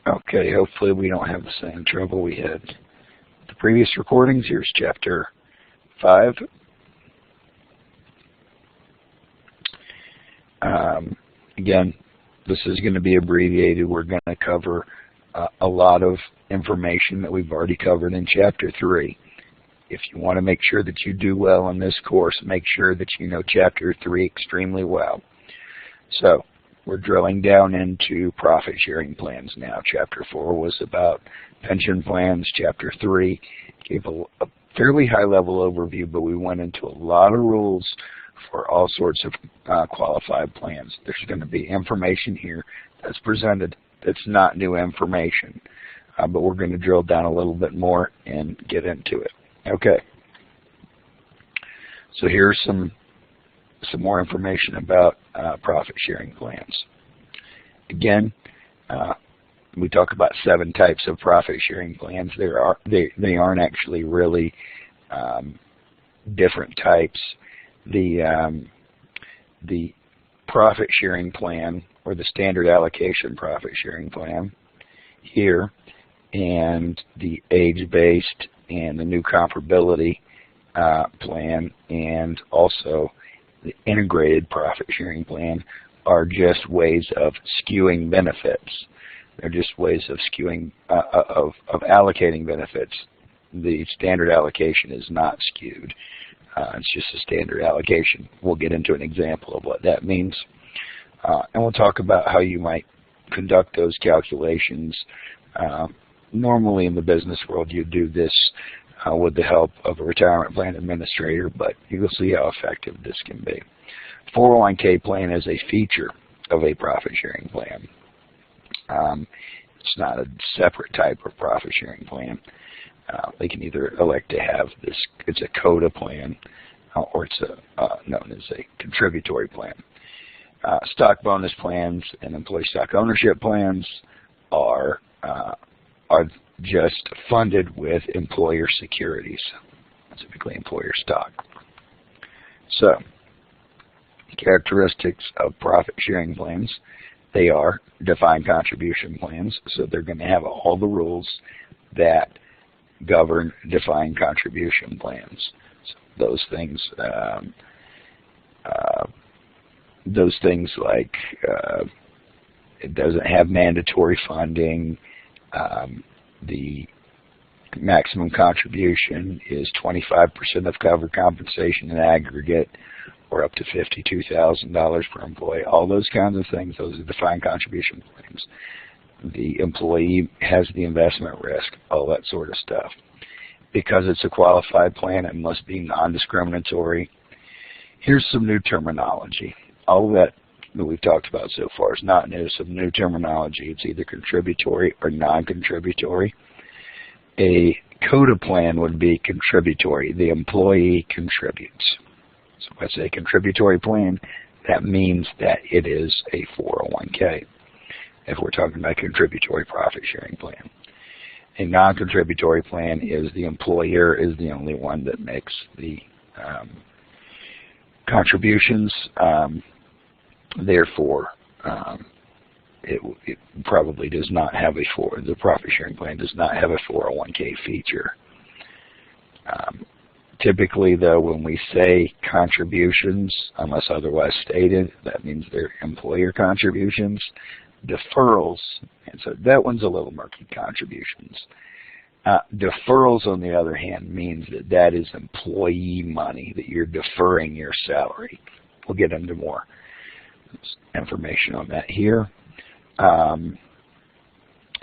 Okay, hopefully we don't have the same trouble we had the previous recordings. Here's chapter 5. Again, this is going to be abbreviated. We're going to cover a lot of information that we've already covered in chapter 3. If you want to make sure that you do well in this course, make sure that you know chapter 3 extremely well. So, we're drilling down into profit sharing plans now. Chapter 4 was about pension plans. Chapter 3 gave a fairly high-level overview, but we went into a lot of rules for all sorts of qualified plans. There's going to be information here that's presented that's not new information, but we're going to drill down a little bit more and get into it. Okay. So here's some more information about profit sharing plans. Again, we talk about 7 types of profit sharing plans. They aren't actually really different types. The profit sharing plan, or the standard allocation profit sharing plan here, and the age-based and the new comparability plan, and also the integrated profit sharing plan are just ways of skewing benefits. They're just ways of skewing, of allocating benefits. The standard allocation is not skewed. It's just a standard allocation. We'll get into an example of what that means. And we'll talk about how you might conduct those calculations. Normally in the business world, you do this with the help of a retirement plan administrator, but you'll see how effective this can be. 401k plan is a feature of a profit sharing plan. It's not a separate type of profit sharing plan. They can either elect to have this, it's a COTA plan, or it's known as a contributory plan. Stock bonus plans and employee stock ownership plans are just funded with employer securities, typically employer stock. So, characteristics of profit sharing plans: they are defined contribution plans, so they're going to have all the rules that govern defined contribution plans. So those things like it doesn't have mandatory funding. The maximum contribution is 25% of covered compensation in aggregate, or up to $52,000 per employee. All those kinds of things, those are defined contribution plans. The employee has the investment risk, all that sort of stuff. Because it's a qualified plan, it must be non-discriminatory. Here's some new terminology. All that we've talked about so far is not new. Some new terminology. It's either contributory or non-contributory. A COTA plan would be contributory. The employee contributes. So if it's a contributory plan, that means that it is a 401k. If we're talking about contributory profit sharing plan. A non-contributory plan is the employer is the only one that makes the contributions. Therefore, it probably does not have the profit sharing plan does not have a 401k feature. Typically, though, when we say contributions, unless otherwise stated, that means they're employer contributions. Deferrals, and so that one's a little murky, contributions. Deferrals, on the other hand, means that is employee money, that you're deferring your salary. We'll get into more information on that here.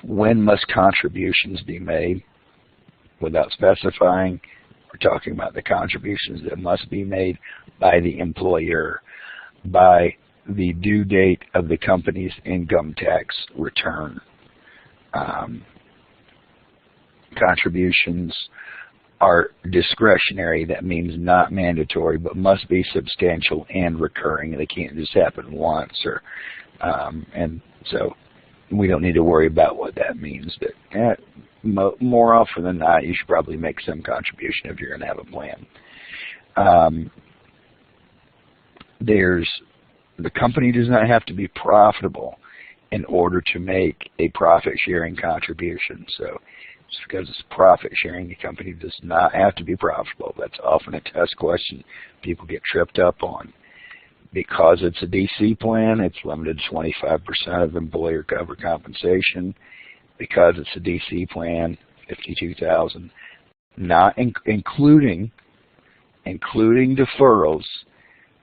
When must contributions be made? Without specifying, we're talking about the contributions that must be made by the employer by the due date of the company's income tax return. Contributions are discretionary. That means not mandatory, but must be substantial and recurring. They can't just happen once, or and so we don't need to worry about what that means. But more often than not, you should probably make some contribution if you're going to have a plan. The company does not have to be profitable in order to make a profit-sharing contribution. So just because it's profit sharing, the company does not have to be profitable. That's often a test question people get tripped up on. Because it's a DC plan, it's limited to 25% of employer covered compensation. Because it's a DC plan, $52,000, not including deferrals,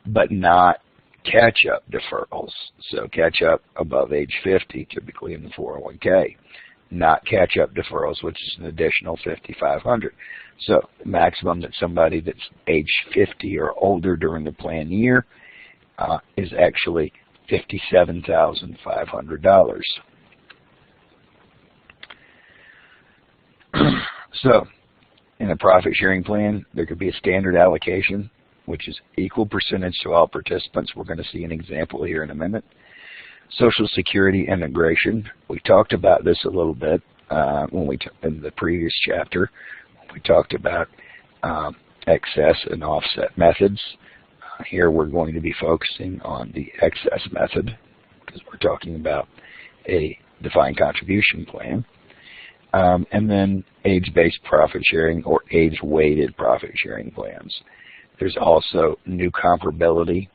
but not catch-up deferrals. So catch-up above age 50, typically in the 401k. Not catch-up deferrals, which is an additional $5,500. So the maximum that somebody that's age 50 or older during the plan year is actually $57,500. So in a profit-sharing plan, there could be a standard allocation, which is equal percentage to all participants. We're going to see an example here in a minute. Social Security integration. We talked about this a little bit in the previous chapter. We talked about excess and offset methods. Here we're going to be focusing on the excess method because we're talking about a defined contribution plan. And then age-based profit sharing or age-weighted profit sharing plans. There's also new comparability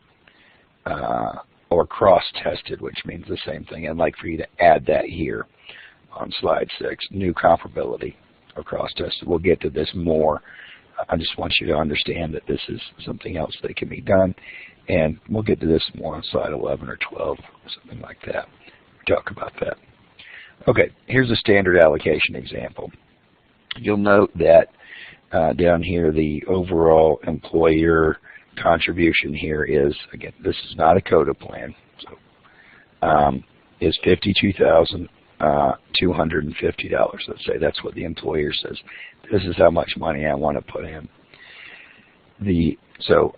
or cross-tested, which means the same thing. I'd like for you to add that here on slide 6, new comparability or cross-tested. We'll get to this more. I just want you to understand that this is something else that can be done, and we'll get to this more on slide 11 or 12, something like that. We'll talk about that. Okay, here's a standard allocation example. You'll note that down here the overall employer contribution here is, again, this is not a COTA plan, so is $52,250. Let's say that's what the employer says. This is how much money I want to put in. So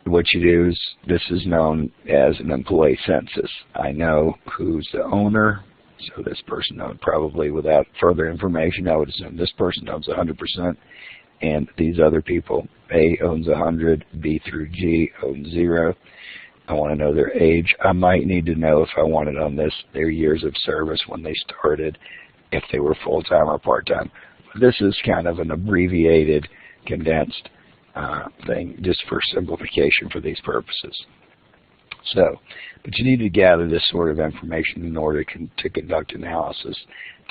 what you do is, this is known as an employee census. I know who's the owner. So this person owns, probably without further information, I would assume this person owns 100%, and these other people, A owns 100, B through G owns 0. I want to know their age. I might need to know, if I wanted on this, their years of service when they started, if they were full-time or part-time. This is kind of an abbreviated, condensed thing, just for simplification for these purposes. So, but you need to gather this sort of information in order to conduct analysis.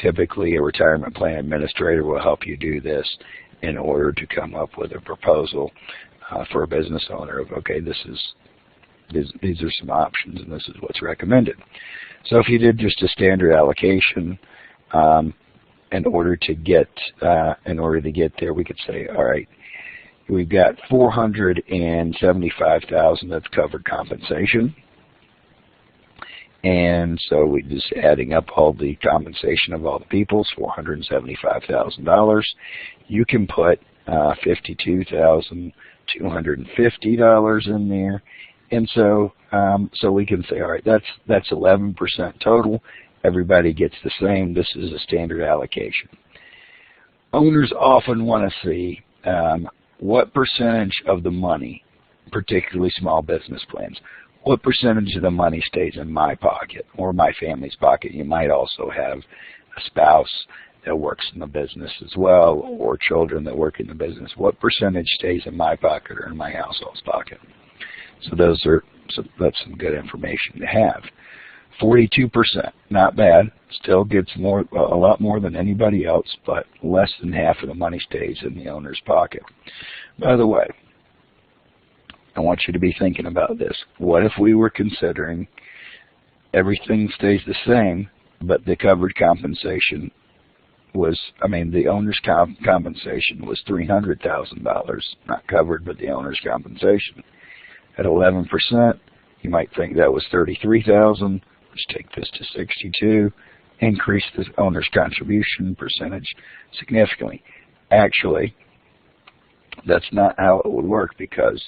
Typically, a retirement plan administrator will help you do this in order to come up with a proposal for a business owner of, okay, these are some options and this is what's recommended. So if you did just a standard allocation, in order to get there, we could say, all right, we've got $475,000 that's covered compensation, and so we just adding up all the compensation of all the people, it's $475,000. You can put $52,250 in there, and so we can say, all right, that's 11% total. Everybody gets the same. This is a standard allocation. Owners often want to see what percentage of the money, particularly small business plans, what percentage of the money stays in my pocket or my family's pocket. You might also have a spouse that works in the business as well, or children that work in the business. What percentage stays in my pocket or in my household's pocket? So that's some good information to have. 42%, not bad. Still gets a lot more than anybody else, but less than half of the money stays in the owner's pocket. By the way, I want you to be thinking about this. What if we were considering everything stays the same, but the covered compensation was, the owner's compensation was $300,000, not covered, but the owner's compensation. At 11%, you might think that was $33,000. Let's take this to 62, increase the owner's contribution percentage significantly. Actually, that's not how it would work, because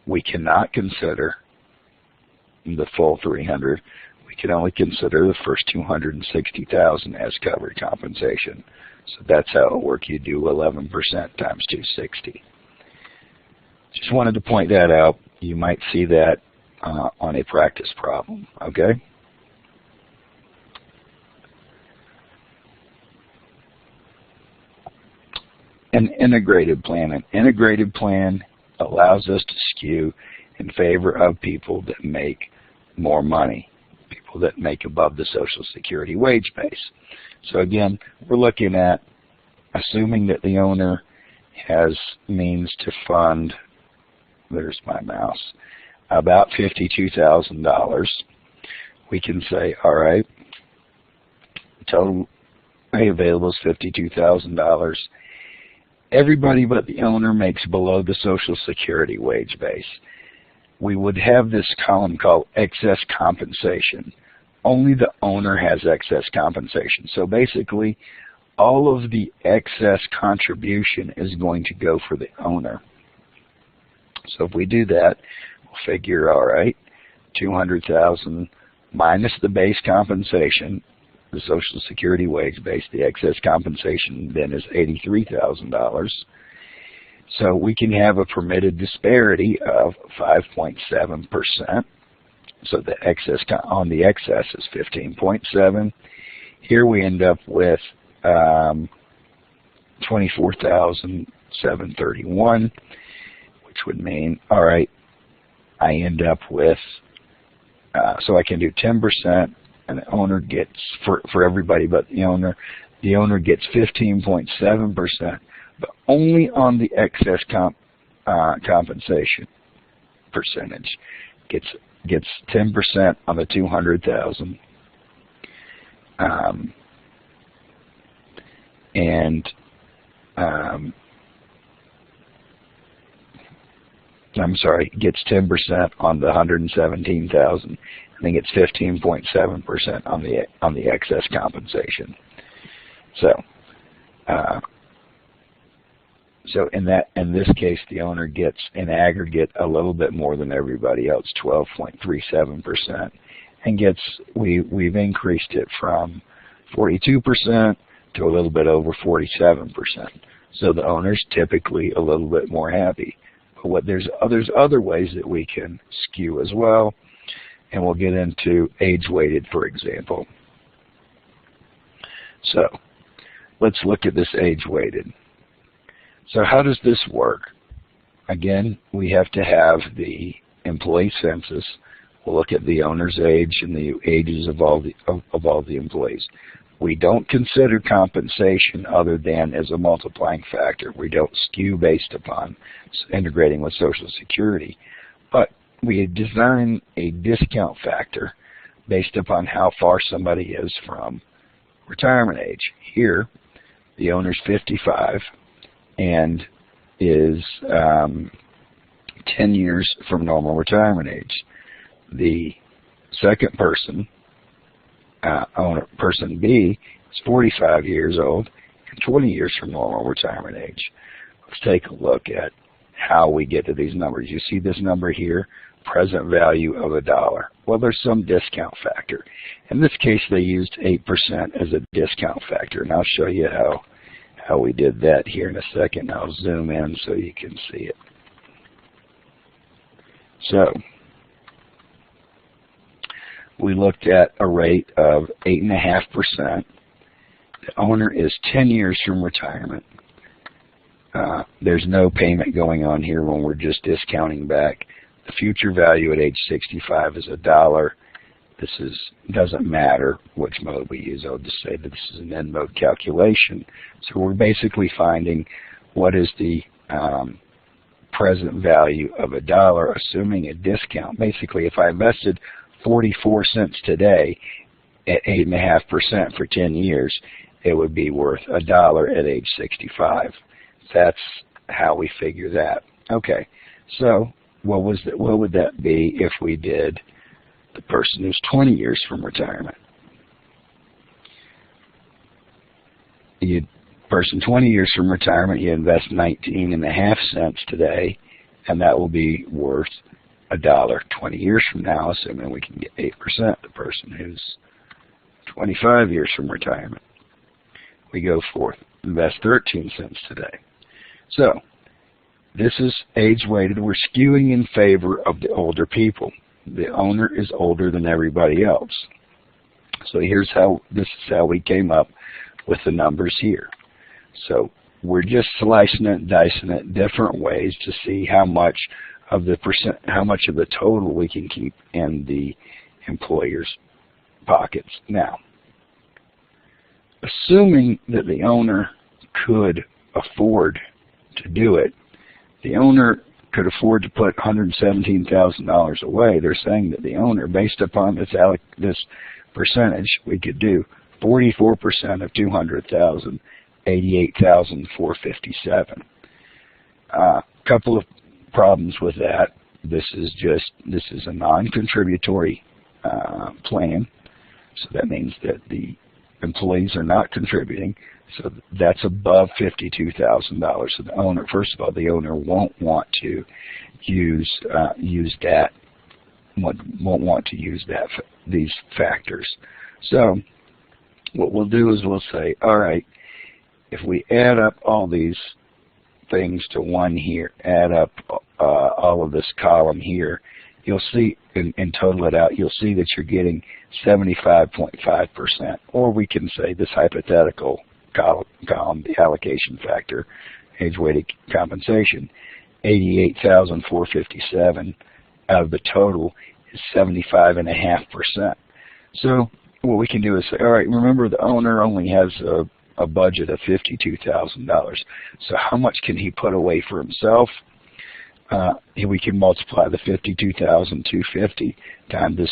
we cannot consider the full 300. We can only consider the first 260,000 as covered compensation. So that's how it will work. You do 11% times 260. Just wanted to point that out. You might see that on a practice problem, okay? an integrated plan. An integrated plan allows us to skew in favor of people that make more money, people that make above the Social Security wage base. So again, we're looking at assuming that the owner has means to fund, there's my mouse, about $52,000. We can say, all right, total available is $52,000. Everybody but the owner makes below the Social Security wage base. We would have this column called excess compensation. Only the owner has excess compensation. So basically, all of the excess contribution is going to go for the owner. So if we do that, we'll figure, all right, $200,000 minus the base compensation, the Social Security wage base, the excess compensation then is $83,000. So we can have a permitted disparity of 5.7%. So the excess on the excess is 15.7. Here we end up with $24,731, which would mean, all right, I end up with, so I can do 10%, and the owner gets, for everybody but the owner gets 15.7%, but only on the excess compensation percentage. Gets 10% on the 200,000, I'm sorry, gets 10% on the 117,000, and then gets 15.7% on the excess compensation. So in this case, the owner gets in aggregate a little bit more than everybody else, 12.37%, and we've increased it from 42% to a little bit over 47%. So the owner's typically a little bit more happy. But there's other ways that we can skew as well, and we'll get into age-weighted, for example. So let's look at this age-weighted. So how does this work? Again, we have to have the employee census. We'll look at the owner's age and the ages of all the employees. We don't consider compensation other than as a multiplying factor. We don't skew based upon integrating with Social Security. But we design a discount factor based upon how far somebody is from retirement age. Here, the owner's 55 and is 10 years from normal retirement age. The second person, person B, is 45 years old and 20 years from normal retirement age. Let's take a look at how we get to these numbers. You see this number here, present value of $1. Well, there's some discount factor. In this case, they used 8% as a discount factor, and I'll show you how we did that here in a second. I'll zoom in so you can see it. So we looked at a rate of 8.5%. The owner is 10 years from retirement. There's no payment going on here when we're just discounting back. The future value at age 65 is $1. This doesn't matter which mode we use. I'll just say that this is an end mode calculation. So we're basically finding what is the present value of $1, assuming a discount. Basically, if I invested 44 cents today at 8.5% for 10 years, it would be worth $1 at age 65. That's how we figure that. Okay, so what would that be if we did the person who's 20 years from retirement? Person 20 years from retirement, you invest 19.5 cents today, and that will be worth $1 20 years from now, assuming we can get 8%. The person who's 25 years from retirement, we go forth, invest 13 cents today. So this is age-weighted. We're skewing in favor of the older people. The owner is older than everybody else. So this is how we came up with the numbers here. So we're just slicing it and dicing it different ways to see how much of the total we can keep in the employer's pockets. Now, assuming that the owner could afford to do it, the owner could afford to put $117,000 away. They're saying that the owner, based upon this percentage, we could do 44% of 200,000, 88,457. Couple of problems with that. This is a non-contributory plan, so that means that the employees are not contributing. So that's above $52,000. So the owner, first of all, the owner won't want to use that. Won't want to use these factors. So what we'll do is we'll say, all right, if we add up all these things to one here, add up all of this column here, you'll see, and total it out, you'll see that you're getting 75.5%. Or we can say this hypothetical column, the allocation factor, age-weighted compensation, 88,457 out of the total is 75.5%. So what we can do is say, all right, remember the owner only has a budget of $52,000. So how much can he put away for himself? We can multiply the 52,250 times this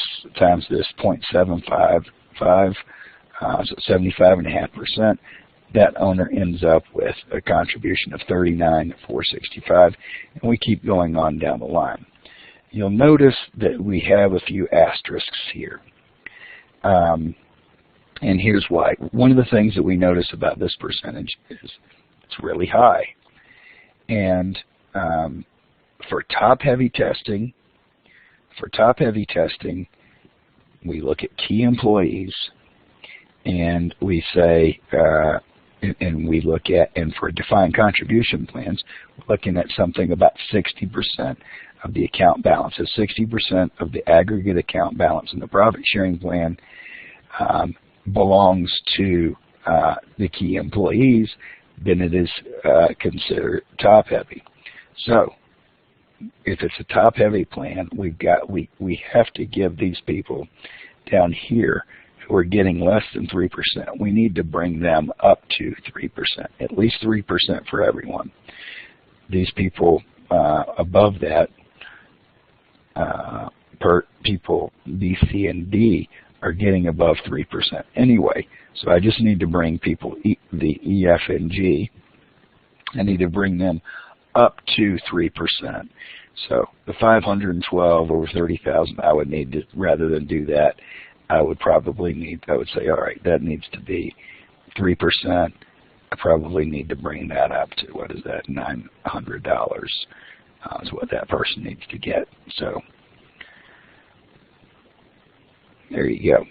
0.755, so 75.5%. That owner ends up with a contribution of 39,465, and we keep going on down the line. You'll notice that we have a few asterisks here. And here's why. One of the things that we notice about this percentage is it's really high. And for top-heavy testing, we look at key employees, and we say, and for defined contribution plans, we're looking at something about 60% of the account balance. So 60% of the aggregate account balance in the profit sharing plan belongs to the key employees, then it is considered top-heavy. So if it's a top-heavy plan, we have to give these people down here who are getting less than 3%. We need to bring them up to 3%, at least 3% for everyone. These people above that, per people B, C, and D, are getting above 3% anyway. So I just need to bring people, the E, F, and G, I need to bring them up to 3%. So the 512 over 30,000, I would need to, rather than do that, I would say, all right, that needs to be 3%. I probably need to bring that up to, what is that, $900 is what that person needs to get. So there you go.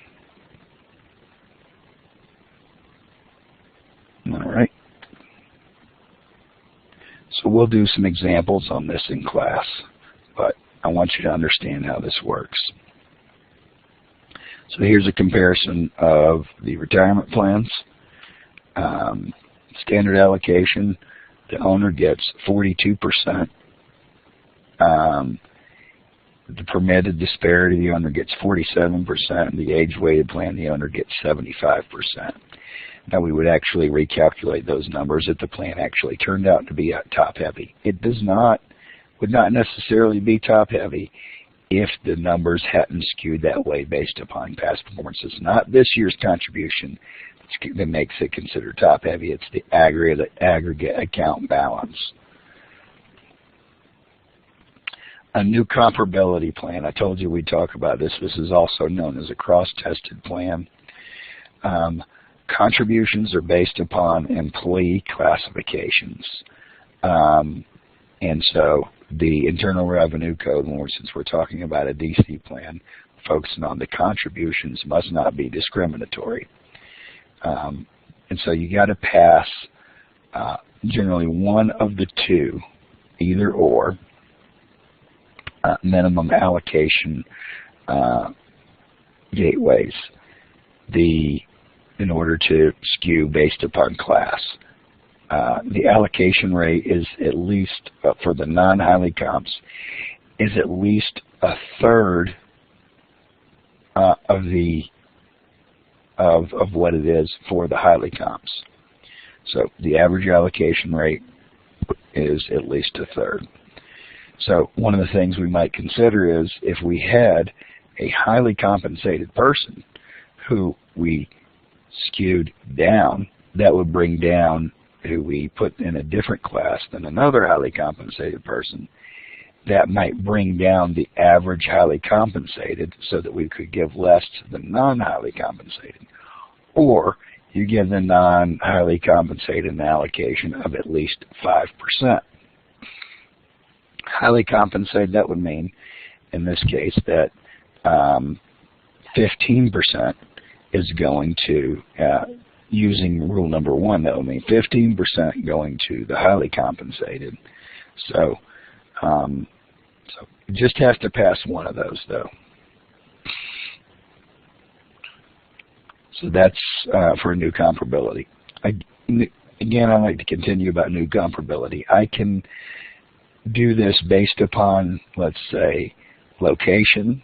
All right. So we'll do some examples on this in class, but I want you to understand how this works. So here's a comparison of the retirement plans. Standard allocation, the owner gets 42%. The permitted disparity, the owner gets 47%. The age-weighted plan, the owner gets 75%. Now we would actually recalculate those numbers if the plan actually turned out to be top-heavy. It would not necessarily be top-heavy if the numbers hadn't skewed that way based upon past performances. Not this year's contribution that makes it considered top-heavy. It's the aggregate account balance. A new comparability plan. I told you we'd talk about this. This is also known as a cross-tested plan. Contributions are based upon employee classifications. And so the Internal Revenue Code, since we're talking about a DC plan, focusing on the contributions must not be discriminatory. And so you got to pass generally one of the two, either or, minimum allocation gateways in order to skew based upon class. the allocation rate is at least, for the non-highly comps, is at least a third of what it is for the highly comps. So the average allocation rate is at least a third. So one of the things we might consider is if we had a highly compensated person who we skewed down, that would bring down who we put in a different class than another highly compensated person. That might bring down the average highly compensated so that we could give less to the non-highly compensated. Or you give the non-highly compensated an allocation of at least 5%. Highly compensated, that would mean, in this case, that 15% is going to, using rule number 1, that would mean 15% going to the highly compensated. So it just has to pass one of those, though. So that's for new comparability. Again, I'd like to continue about new comparability. I can do this based upon, let's say, location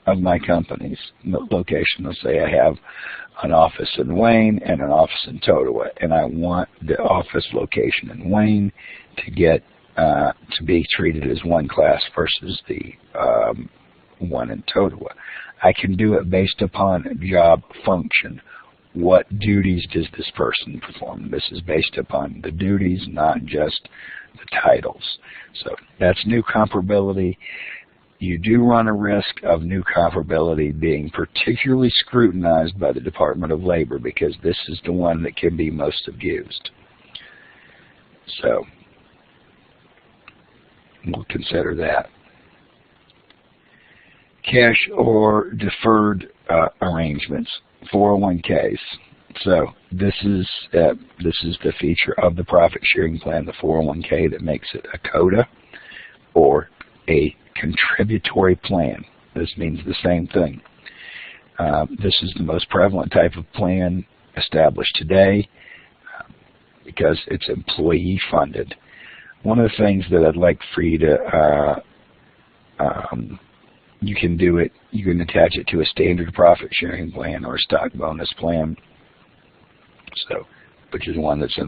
of my company's location. Let's say I have an office in Wayne and an office in Totowa, and I want the office location in Wayne to get to be treated as one class versus the one in Totowa. I can do it based upon job function. What duties does this person perform? This is based upon the duties, not just the titles. So that's new comparability. You do run a risk of new comparability being particularly scrutinized by the Department of Labor because this is the one that can be most abused. So we'll consider that. Cash or deferred arrangements, 401ks. So this is the feature of the profit sharing plan, the 401k, that makes it a COTA or a contributory plan. This means the same thing. This is the most prevalent type of plan established today because it's employee funded. One of the things that I'd like for you to you can do it. You can attach it to a standard profit sharing plan or a stock bonus plan. So, which is one that's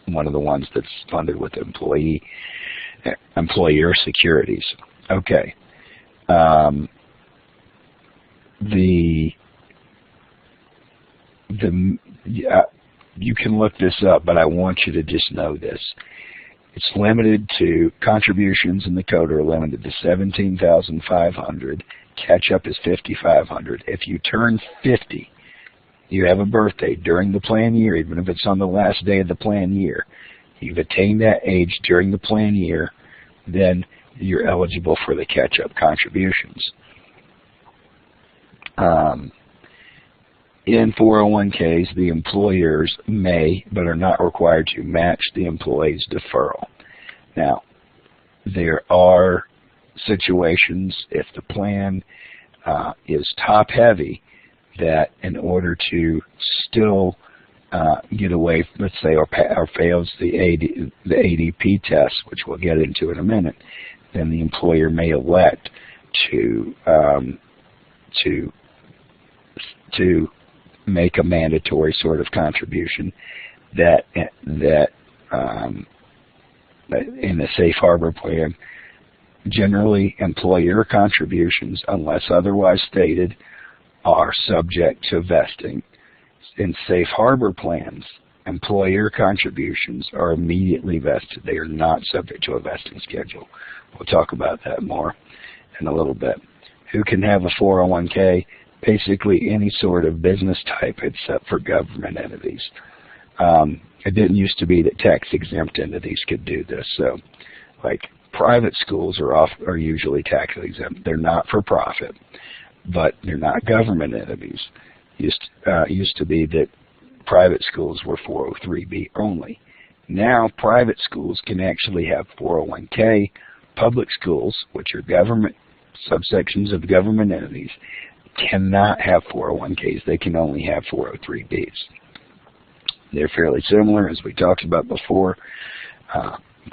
one of the ones that's funded with employer securities. Okay. You can look this up, but I want you to just know this. It's limited to contributions in the code are limited to $17,500. Catch up is $5,500. If you turn 50, you have a birthday during the plan year, even if it's on the last day of the plan year, you've attained that age during the plan year, then you're eligible for the catch-up contributions. In 401ks, the employers may, but are not required to, match the employee's deferral. Now, there are situations, if the plan is top-heavy, that in order to still get away, let's say, or fails the ADP test, which we'll get into in a minute, then the employer may elect to make a mandatory sort of contribution that in the safe harbor plan, generally employer contributions, unless otherwise stated, are subject to vesting. In safe harbor plans, employer contributions are immediately vested. They are not subject to a vesting schedule. We'll talk about that more in a little bit. Who can have a 401k? Basically any sort of business type except for government entities. It didn't used to be that tax-exempt entities could do this. So, like private schools are usually tax-exempt. They're not for profit, but they're not government entities. Used to be that private schools were 403B only. Now private schools can actually have 401k. Public schools, which are government subsections of government entities, cannot have 401ks. They can only have 403Bs. They're fairly similar, as we talked about before.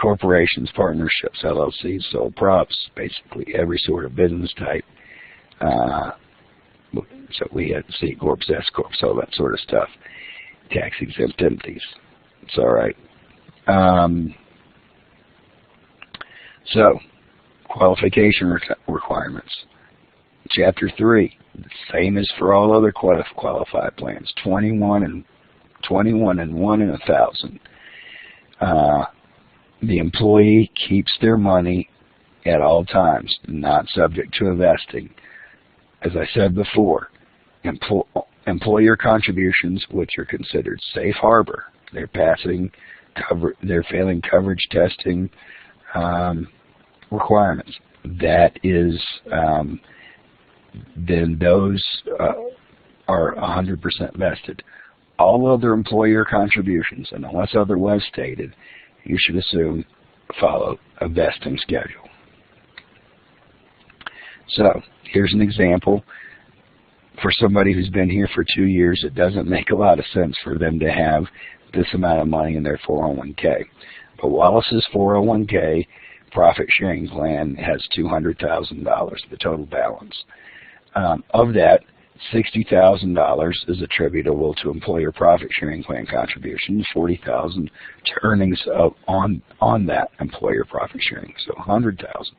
Corporations, partnerships, LLCs, sole props, basically every sort of business type. So we had C Corps, S Corps, all that sort of stuff. Tax exempt entities. It's all right. So, qualification requirements. Chapter 3, the same as for all other qualified plans. 21 and 1 in 1,000. The employee keeps their money at all times, not subject to investing. As I said before, employer contributions, which are considered safe harbor, they're failing coverage testing requirements. That is, then those are 100% vested. All other employer contributions, and unless otherwise stated, you should assume follow a vesting schedule. So here's an example. For somebody who's been here for 2 years, it doesn't make a lot of sense for them to have this amount of money in their 401k. But Wallace's 401k profit sharing plan has $200,000, the total balance. Of that, $60,000 is attributable to employer profit sharing plan contributions, $40,000 to earnings on that employer profit sharing, so $100,000.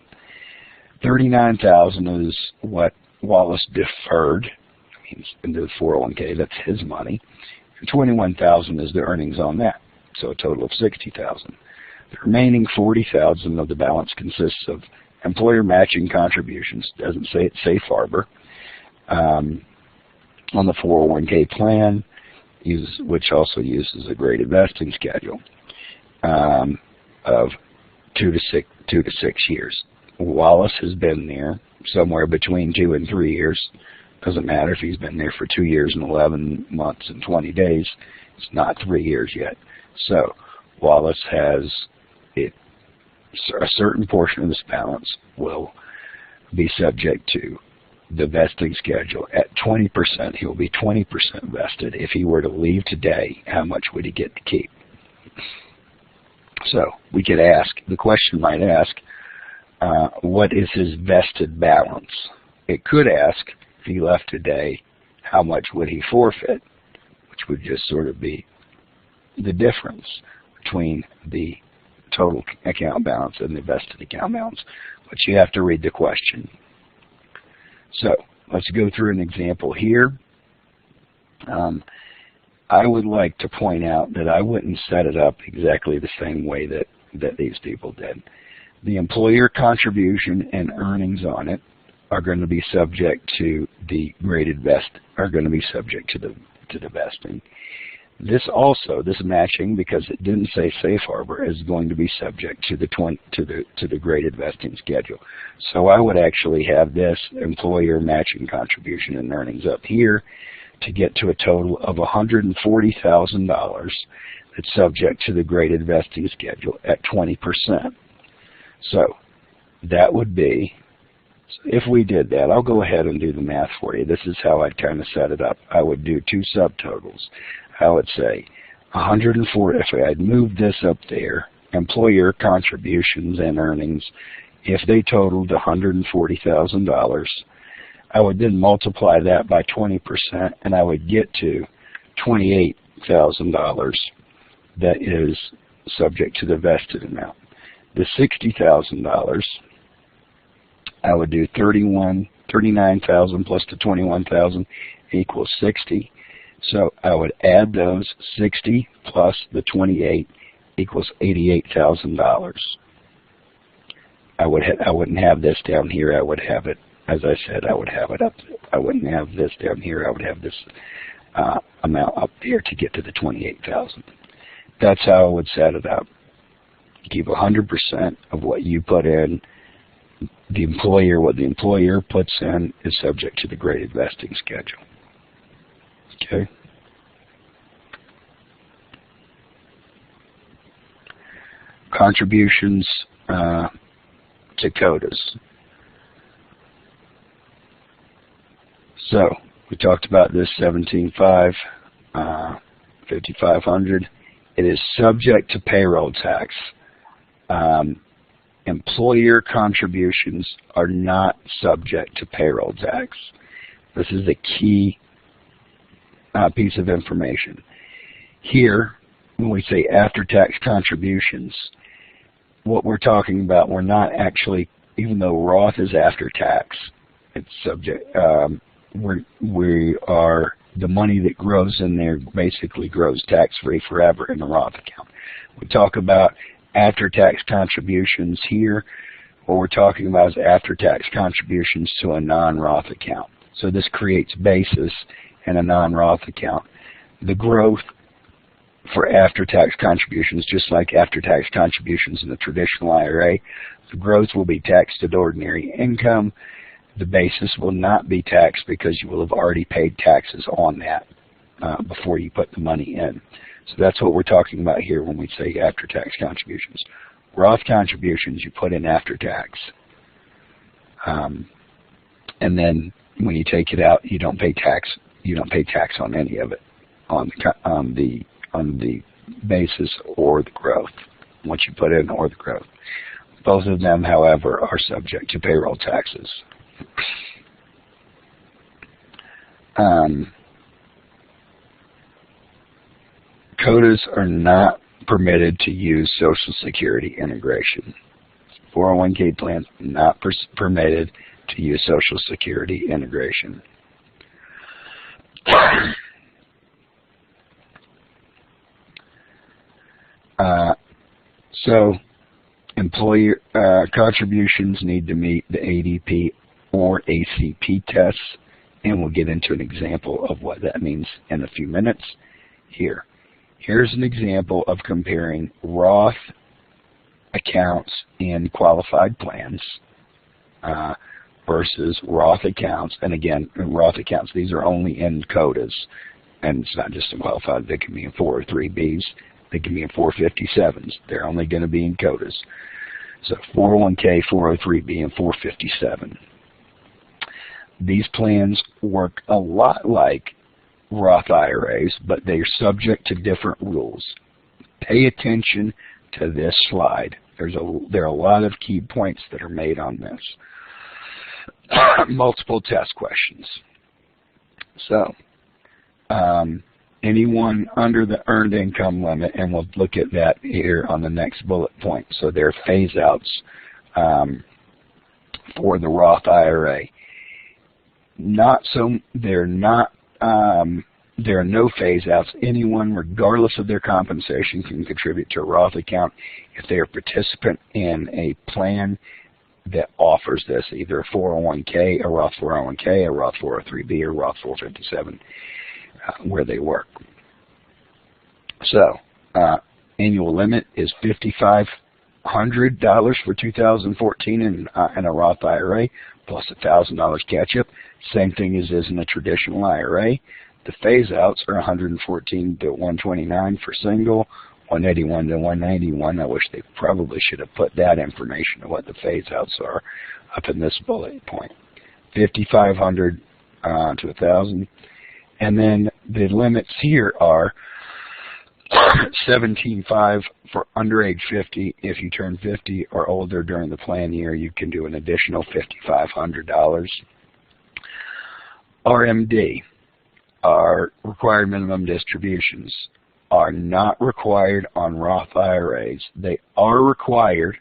$39,000 is what Wallace deferred into the 401k. That's his money. And $21,000 is the earnings on that, so a total of $60,000. The remaining $40,000 of the balance consists of employer matching contributions. Doesn't say it's safe harbor. On the 401k plan, which also uses a graded vesting schedule of 2 to 6 years. Wallace has been there somewhere between 2 and 3 years. Doesn't matter if he's been there for 2 years and 11 months and 20 days. It's not 3 years yet. So Wallace has a certain portion of this balance will be subject to the vesting schedule. At 20%, he'll be 20% vested. If he were to leave today, how much would he get to keep? So we could ask, the question might ask, what is his vested balance? It could ask, if he left today, how much would he forfeit? Which would just sort of be the difference between the total account balance and the vested account balance. But you have to read the question. So let's go through an example here. I would like to point out that I wouldn't set it up exactly the same way that these people did. The employer contribution and earnings on it are going to be subject to the graded vest, are going to be subject to the vesting. This matching, because it didn't say safe harbor, is going to be subject to the graded vesting schedule. So I would actually have this employer matching contribution and earnings up here to get to a total of $140,000 that's subject to the graded vesting schedule at 20%. So that would be, if we did that, I'll go ahead and do the math for you. This is how I'd kind of set it up. I would do two subtotals. I would say 140, if I'd moved this up there, employer contributions and earnings, if they totaled $140,000, I would then multiply that by 20%, and I would get to $28,000 that is subject to the vested amount. The $60,000, I would do 39,000 plus the 21,000 equals 60. So I would add those 60 plus the 28 equals $88,000. I wouldn't have this down here. I would have it, as I said, I would have it up. I wouldn't have this down here. I would have this amount up there to get to the 28,000. That's how I would set it up. Keep 100% of what you put in. The employer, what the employer puts in, is subject to the graded vesting schedule. Okay. Contributions to quotas. So we talked about this 17.5 $5,500. It is subject to payroll tax. Employer contributions are not subject to payroll tax. This is a key piece of information. Here, when we say after-tax contributions, what we're talking about, we're not actually, even though Roth is after tax, it's subject, we are, the money that grows in there basically grows tax-free forever in the Roth account. We talk about after-tax contributions here. What we're talking about is after-tax contributions to a non-Roth account. So this creates basis in a non-Roth account. The growth for after-tax contributions, just like after-tax contributions in the traditional IRA, the growth will be taxed at ordinary income. The basis will not be taxed because you will have already paid taxes on that before you put the money in. So that's what we're talking about here when we say after-tax contributions. Roth contributions you put in after tax, and then when you take it out, you don't pay tax. You don't pay tax on any of it, on the basis or the growth. Once you put in or the growth, both of them, however, are subject to payroll taxes. COTAs are not permitted to use Social Security integration. 401k plans not permitted to use Social Security integration. So employer contributions need to meet the ADP or ACP tests, and we'll get into an example of what that means in a few minutes here. Here's an example of comparing Roth accounts in qualified plans versus Roth accounts. And again, Roth accounts, these are only in COTAs, and it's not just in qualified. They can be in 403Bs. They can be in 457s. They're only going to be in COTAs. So 401k, 403B, and 457. These plans work a lot like Roth IRAs, but they are subject to different rules. Pay attention to this slide. There are a lot of key points that are made on this. Multiple test questions. So, anyone under the earned income limit, and we'll look at that here on the next bullet point. So there are phase outs for the Roth IRA. There are no phase outs. Anyone, regardless of their compensation, can contribute to a Roth account if they are a participant in a plan that offers this, either a 401k, a Roth 401k, a Roth 403b, or Roth 457, where they work. So, annual limit is $5,500 for 2014 in a Roth IRA, plus $1,000 catch-up. Same thing as is in a traditional IRA. The phase-outs are $114 to $129 for single, $181 to $191. I wish they probably should have put that information of what the phase-outs are up in this bullet point. $5,500 to $1,000. And then the limits here are $17,500 for under age 50. If you turn 50 or older during the plan year, you can do an additional $5,500. RMD, our required minimum distributions, are not required on Roth IRAs. They are required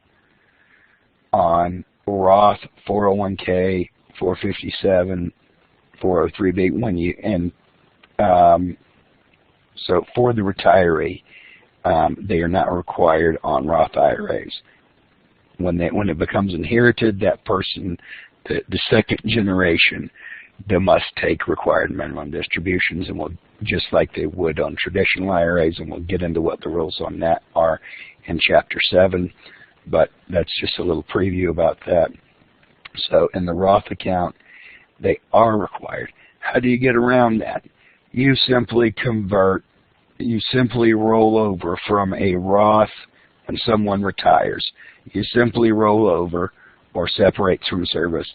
on Roth 401k, 457, 403b. So for the retiree, they are not required on Roth IRAs. When it becomes inherited, that person, the second generation, they must take required minimum distributions, and will, just like they would on traditional IRAs, and we'll get into what the rules on that are in Chapter 7, but that's just a little preview about that. So in the Roth account, they are required. How do you get around that? You simply roll over from a Roth and someone retires. You simply roll over or separates from service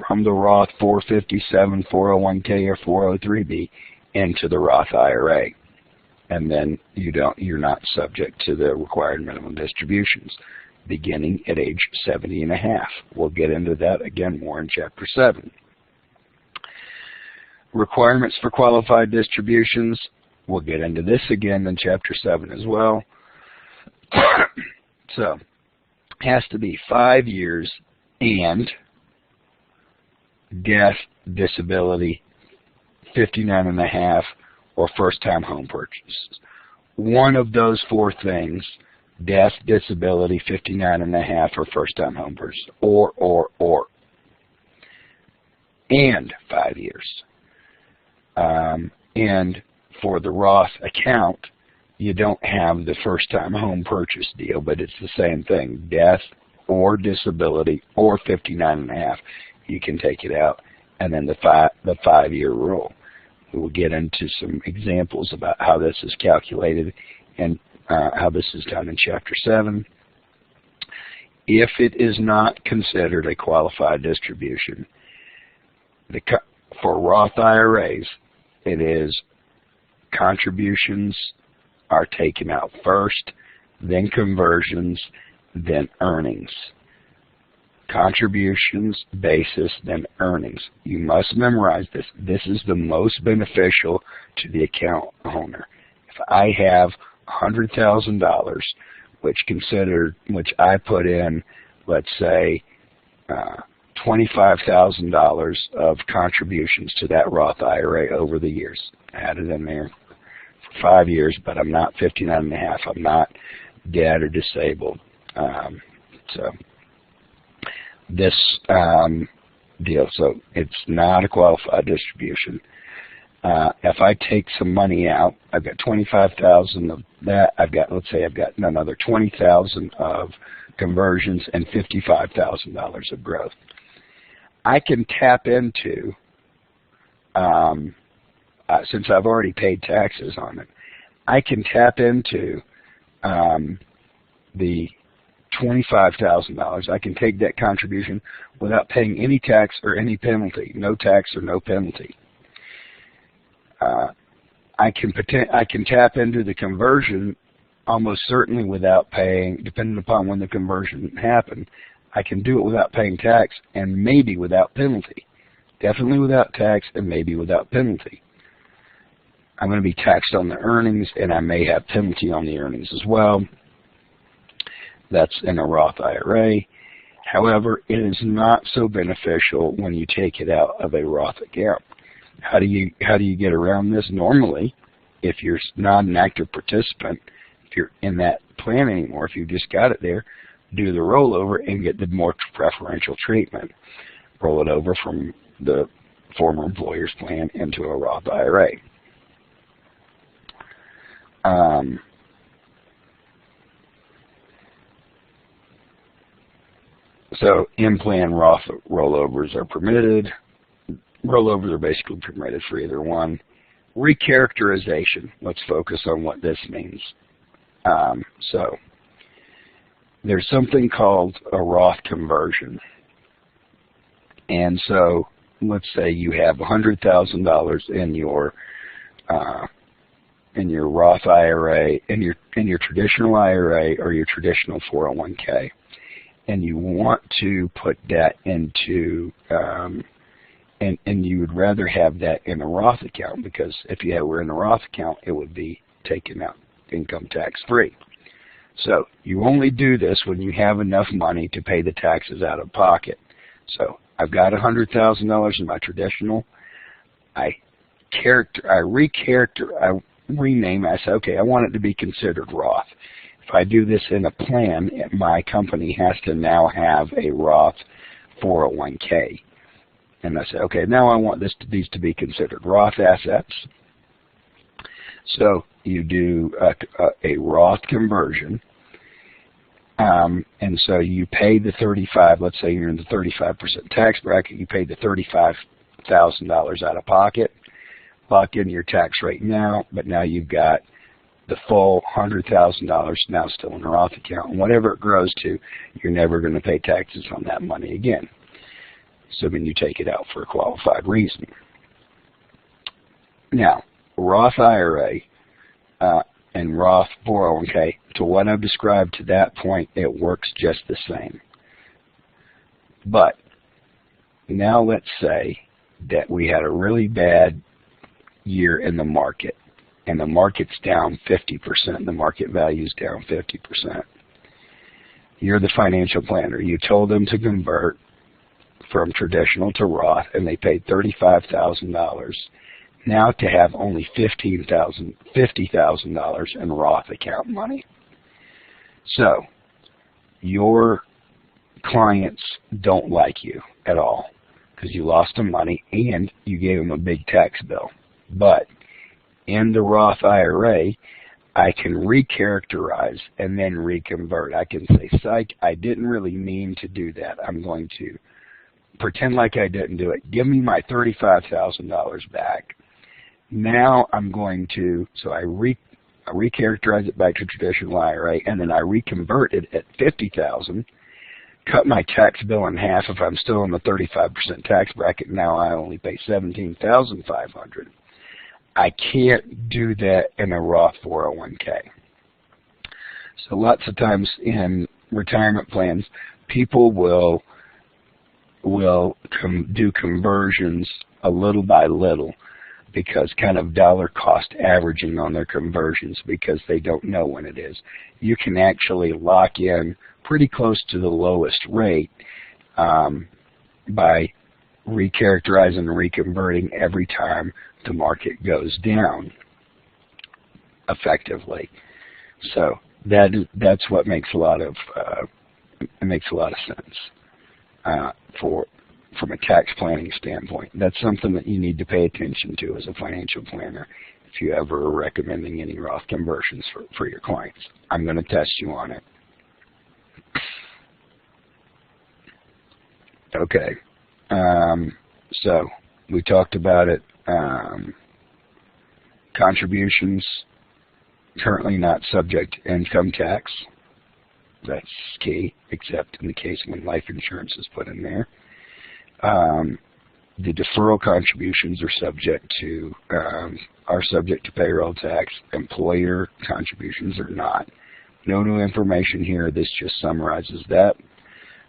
from the Roth 457, 401k, or 403b into the Roth IRA. and then you're not subject to the required minimum distributions, beginning at age 70 and a half. We'll get into that again more in Chapter 7. Requirements for qualified distributions, we'll get into this again in Chapter 7 as well. So, has to be 5 years and death, disability, 59 and a half, or first-time home purchases. One of those four things, death, disability, 59 and a half, or first-time home purchase, or. And 5 years. And for the Roth account, you don't have the first-time home purchase deal, but it's the same thing, death or disability or 59 and a half. You can take it out, and then the 5-year rule. We'll get into some examples about how this is calculated and how this is done in Chapter 7. If it is not considered a qualified distribution, for Roth IRAs, it is contributions are taken out first, then conversions, then earnings. Contributions, basis, then earnings. You must memorize this. This is the most beneficial to the account owner. If I have $100,000, which I put in, let's say, $25,000 of contributions to that Roth IRA over the years. I had it in there for 5 years, but I'm not 59 and a half. I'm not dead or disabled. So this deal, so it's not a qualified distribution. If I take some money out, I've got $25,000 of that. Let's say I've got another $20,000 of conversions and $55,000 of growth. I can tap into, since I've already paid taxes on it, I can tap into the $25,000. I can take that contribution without paying any tax or any penalty, no tax or no penalty. I can tap into the conversion almost certainly without paying, depending upon when the conversion happened. I can do it without paying tax and maybe without penalty. Definitely without tax and maybe without penalty. I'm going to be taxed on the earnings, and I may have penalty on the earnings as well. That's in a Roth IRA. However, it is not so beneficial when you take it out of a Roth account. How do you get around this? Normally, if you're not an active participant, if you're in that plan anymore, if you just got it there, do the rollover and get the more preferential treatment. Roll it over from the former employer's plan into a Roth IRA. So in-plan Roth rollovers are permitted. Rollovers are basically permitted for either one. Recharacterization. Let's focus on what this means. So there's something called a Roth conversion. And so let's say you have $100,000 in your Roth IRA, in your traditional IRA or your traditional 401k, and you want to put that into and you would rather have that in a Roth account, because if you were in a Roth account, it would be taken out income tax free. So you only do this when you have enough money to pay the taxes out of pocket. So I've got $100,000 in my traditional. I rename it. I say, okay, I want it to be considered Roth. If I do this in a plan, my company has to now have a Roth 401k. And I say, okay, now I want these to be considered Roth assets. So you do a Roth conversion. And so you pay the 35, let's say you're in the 35% tax bracket, you pay the $35,000 out of pocket, lock in your tax rate now, but now you've got the full $100,000 now still in a Roth account. And whatever it grows to, you're never going to pay taxes on that money again, assuming you take it out for a qualified reason. Now, Roth IRA, and Roth 401k, to what I've described to that point, it works just the same. But now let's say that we had a really bad year in the market, and the market's down 50%, the market value's down 50%. You're the financial planner. You told them to convert from traditional to Roth, and they paid $35,000. Now to have only $50,000 in Roth account money. So your clients don't like you at all because you lost them money and you gave them a big tax bill. But in the Roth IRA, I can recharacterize and then reconvert. I can say, psych, I didn't really mean to do that. I'm going to pretend like I didn't do it. Give me my $35,000 back. Now I'm going to, so I recharacterize it back to traditional IRA, and then I reconvert it at $50,000, cut my tax bill in half if I'm still in the 35% tax bracket. Now I only pay $17,500. I can't do that in a Roth 401k. So lots of times in retirement plans, people will do conversions a little by little, because kind of dollar cost averaging on their conversions, because they don't know when it is. You can actually lock in pretty close to the lowest rate by recharacterizing and reconverting every time the market goes down effectively. So that's what makes a lot of sense from a tax planning standpoint. That's something that you need to pay attention to as a financial planner if you ever are recommending any Roth conversions for your clients. I'm going to test you on it. Okay. So we talked about it. Contributions currently not subject to income tax. That's key, except in the case when life insurance is put in there. The deferral contributions are subject to payroll tax. Employer contributions are not. No new information here. This just summarizes that.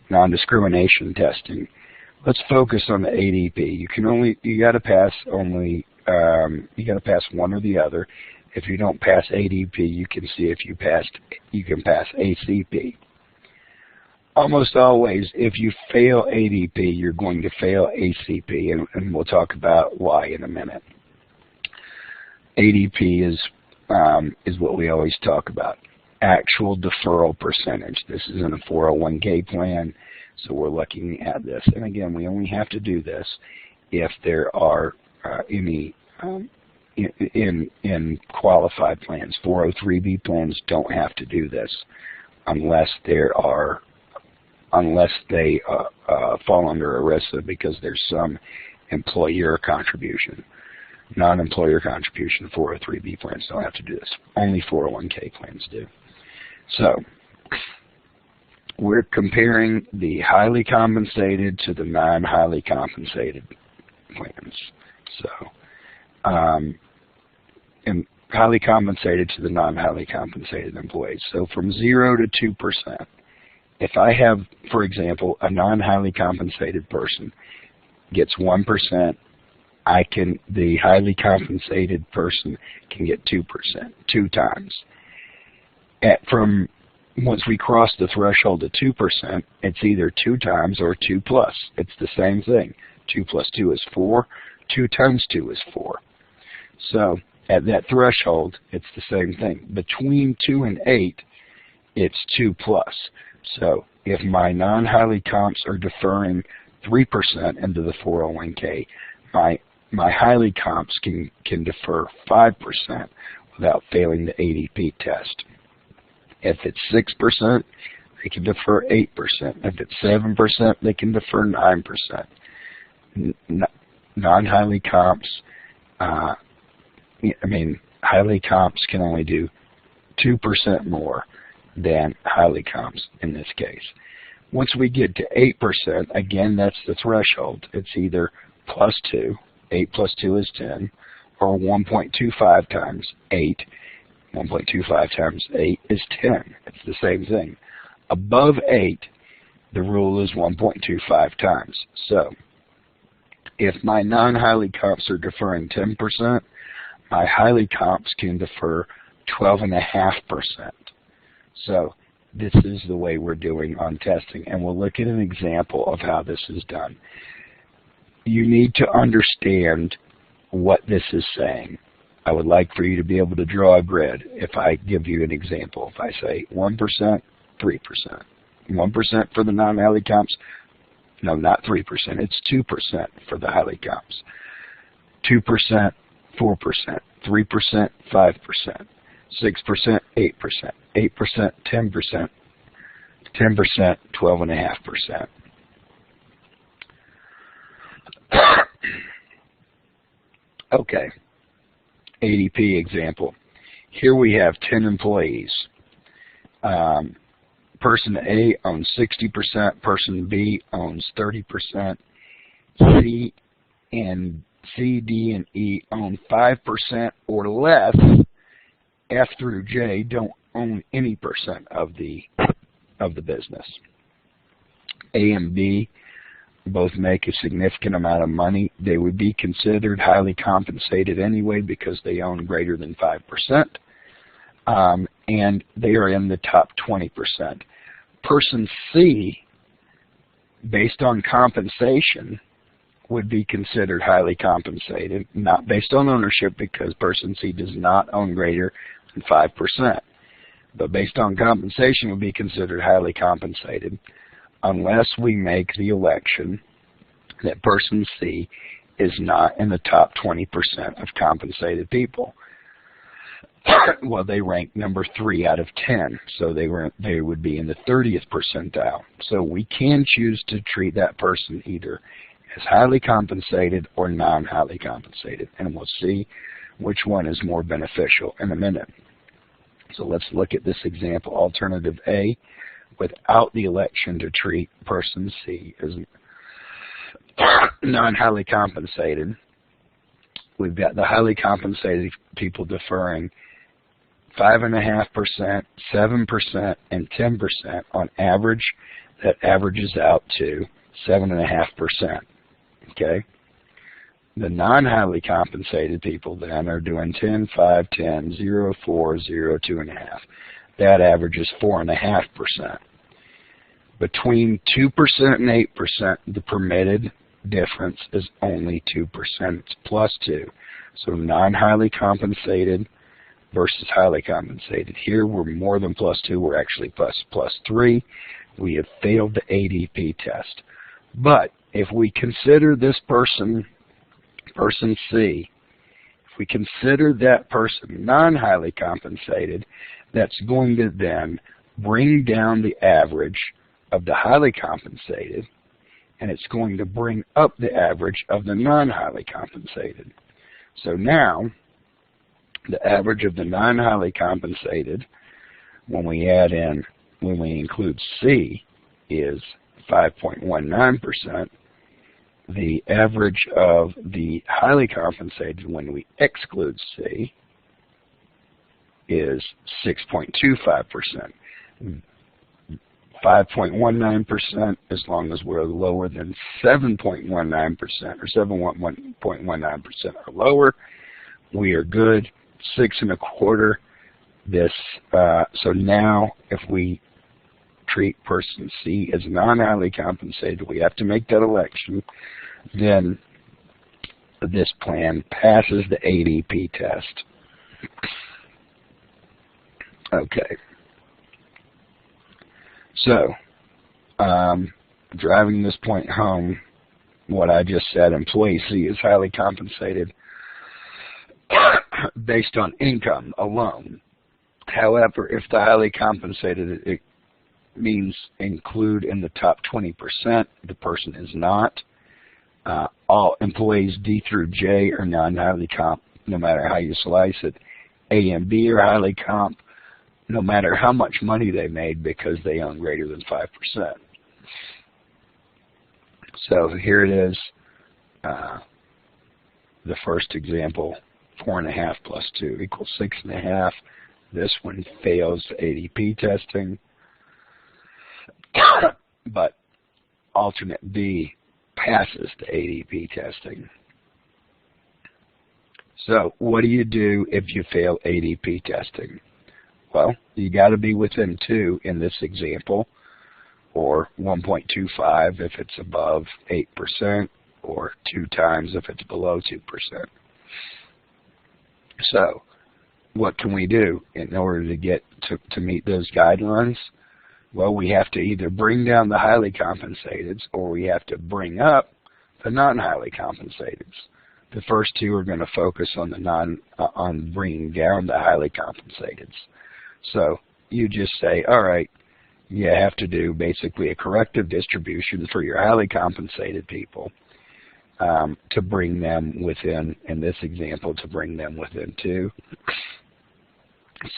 Non-discrimination testing. Let's focus on the ADP. You got to pass one or the other. If you don't pass ADP, you can see if you can pass ACP. Almost always, if you fail ADP, you're going to fail ACP, and we'll talk about why in a minute. ADP is what we always talk about. Actual deferral percentage. This is in a 401k plan, so we're looking at this. And again, we only have to do this if there are any in qualified plans. 403b plans don't have to do this unless they fall under ERISA, because there's some employer contribution. Non-employer contribution 403b plans don't have to do this. Only 401k plans do. So we're comparing the highly compensated to the non-highly compensated plans. So and highly compensated to the non-highly compensated employees. So from 0 to 2%. If I have, for example, a non-highly compensated person gets 1%, the highly compensated person can get 2%, 2 times. Once we cross the threshold of 2%, it's either 2 times or 2 plus. It's the same thing. 2 plus 2 is 4. 2 times 2 is 4. So at that threshold, it's the same thing. Between 2 and 8, it's 2 plus. So if my non-highly comps are deferring 3% into the 401k, my highly comps can defer 5% without failing the ADP test. If it's 6%, they can defer 8%. If it's 7%, they can defer 9%. Non-highly comps, highly comps can only do 2% more than highly comps in this case. Once we get to 8%, again, that's the threshold. It's either plus 2, 8 plus 2 is 10, or 1.25 times 8, 1.25 times 8 is 10. It's the same thing. Above 8, the rule is 1.25 times. So if my non-highly comps are deferring 10%, my highly comps can defer 12.5%. So this is the way we're doing on testing, and we'll look at an example of how this is done. You need to understand what this is saying. I would like for you to be able to draw a grid if I give you an example. If I say 1%, 3%. 1% for the non-highly comps. No, not 3%. It's 2% for the highly comps. 2%, 4%. 3%, 5%. 6%, 8%. 8%, 10%. 10%, 12.5%. Okay. ADP example. Here we have 10 employees. Person A owns 60%, person B owns 30%, C, D, and E own 5% or less. F through J don't own any percent of the business. A and B both make a significant amount of money. They would be considered highly compensated anyway because they own greater than 5%, and they are in the top 20%. Person C, based on compensation, would be considered highly compensated, not based on ownership because person C does not own greater than 5%. But based on compensation would be considered highly compensated unless we make the election that person C is not in the top 20% of compensated people. Well, they rank number 3 out of 10, so they would be in the 30th percentile. So we can choose to treat that person either as highly compensated or non-highly compensated, and we'll see which one is more beneficial in a minute. So let's look at this example, alternative A, without the election to treat person C as non-highly compensated. We've got the highly compensated people deferring 5.5%, 7%, and 10% on average. That averages out to 7.5%. Okay? The non-highly compensated people then are doing 10, 5, 10, 0, 4, 0, 2.5. That averages 4.5%. Between 2% and 8%, the permitted difference is only 2%. It's plus 2. So non-highly compensated versus highly compensated. Here we're more than plus 2. We're actually plus 3. We have failed the ADP test. But if we consider this person C, if we consider that person non-highly compensated, that's going to then bring down the average of the highly compensated, and it's going to bring up the average of the non-highly compensated. So now, the average of the non-highly compensated, when we include C, is 5.19%. The average of the highly compensated when we exclude C is 6.25%. 5.19% as long as we're lower than 7.19% or 7.19% or lower, we are good. 6.25%. So now if we treat person C as non-highly compensated, we have to make that election, then this plan passes the ADP test. Okay. So, driving this point home, what I just said, employee C is highly compensated based on income alone. However, if the highly compensated, it means include in the top 20%, the person is not. All employees D through J are non-highly comp, no matter how you slice it. A and B are highly comp, no matter how much money they made because they own greater than 5%. So here it is, the first example, 4.5 plus 2 equals 6.5. This one fails ADP testing, but alternate B passes the ADP testing. So what do you do if you fail ADP testing? Well, you got to be within 2 in this example, or 1.25 if it's above 8%, or 2 times if it's below 2%. So what can we do in order to get to meet those guidelines? Well, we have to either bring down the highly compensated, or we have to bring up the non-highly compensated. The first 2 are going to focus on the on bringing down the highly compensated. So you just say, all right, you have to do basically a corrective distribution for your highly compensated people to bring them within, in this example, to bring them within 2.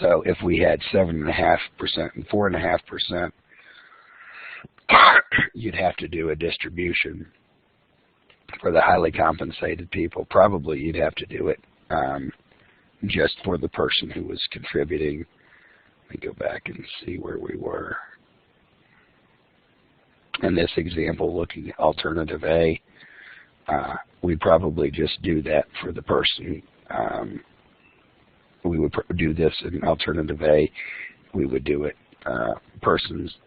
So if we had 7.5% and 4.5%, you'd have to do a distribution for the highly compensated people. Probably you'd have to do it just for the person who was contributing. Let me go back and see where we were. In this example, looking at alternative A, we'd probably just do that for the person. We would do this in alternative A. We would do it.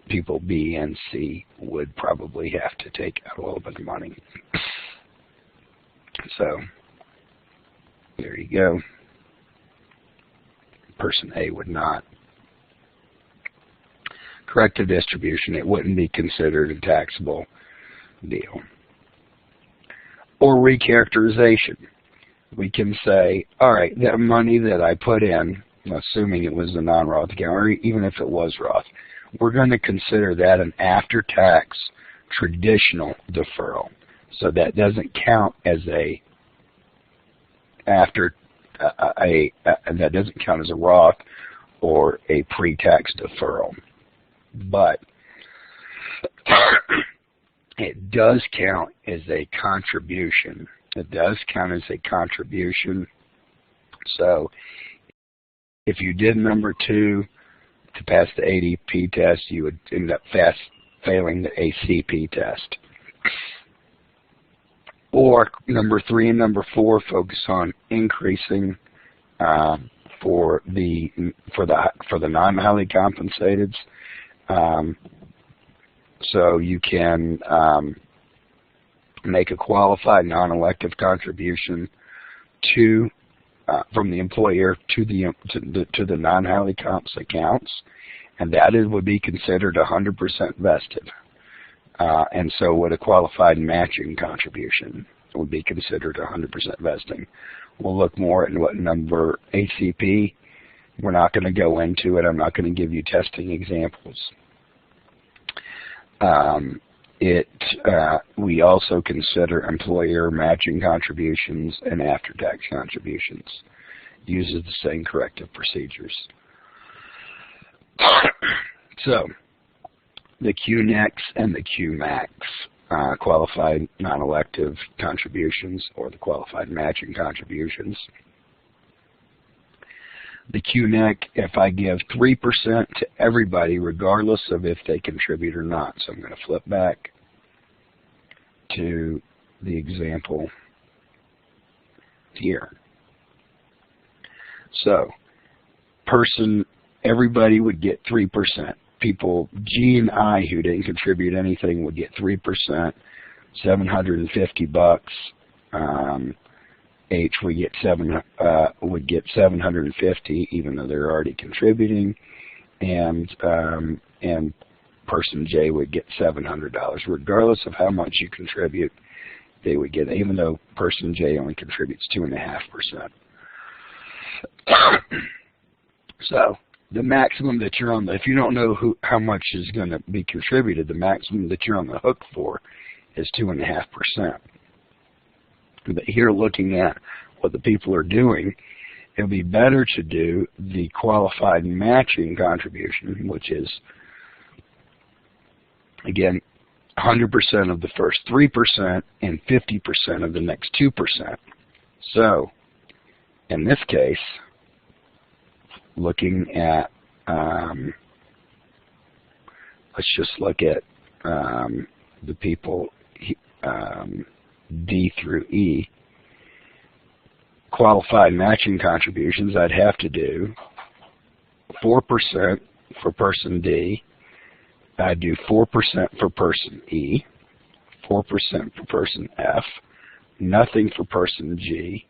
People B and C would probably have to take out a little bit of money. So there you go. Person A would not. Corrective distribution, it wouldn't be considered a taxable deal. Or recharacterization. We can say, all right, that money that I put in, assuming it was a non-Roth account, or even if it was Roth, we're going to consider that an after-tax traditional deferral. So that doesn't count as a that doesn't count as a Roth or a pre-tax deferral. But it does count as a contribution. It does count as a contribution. So if you did number 2 to pass the ADP test, you would end up failing the ACP test. Or number 3 and number 4 focus on increasing for the non-highly compensated. So you can make a qualified non-elective contribution from the employer to the non-highly comps accounts, and that would be considered 100% vested. And so would a qualified matching contribution would be considered 100% vesting. We'll look more at what number ACP. We're not going to go into it. I'm not going to give you testing examples. We also consider employer matching contributions and after-tax contributions. Uses the same corrective procedures. So, the QNEX and the QMAX, qualified non-elective contributions or the qualified matching contributions. The QNEC, if I give 3% to everybody, regardless of if they contribute or not. So I'm going to flip back to the example here. So, everybody would get 3%. People G and I who didn't contribute anything would get 3%, $750. H would get 750, even though they're already contributing, and person J would get $700, regardless of how much you contribute. They would get, even though person J only contributes 2.5%. So the maximum that you're on, if you don't know how much is going to be contributed, the maximum that you're on the hook for is 2.5%. But here, looking at what the people are doing, it would be better to do the qualified matching contribution, which is, again, 100% of the first 3% and 50% of the next 2%. So, in this case, looking at, let's just look at the people D through E. Qualified matching contributions, I'd have to do 4% for person D. I'd do 4% for person E, 4% for person F, nothing for person G,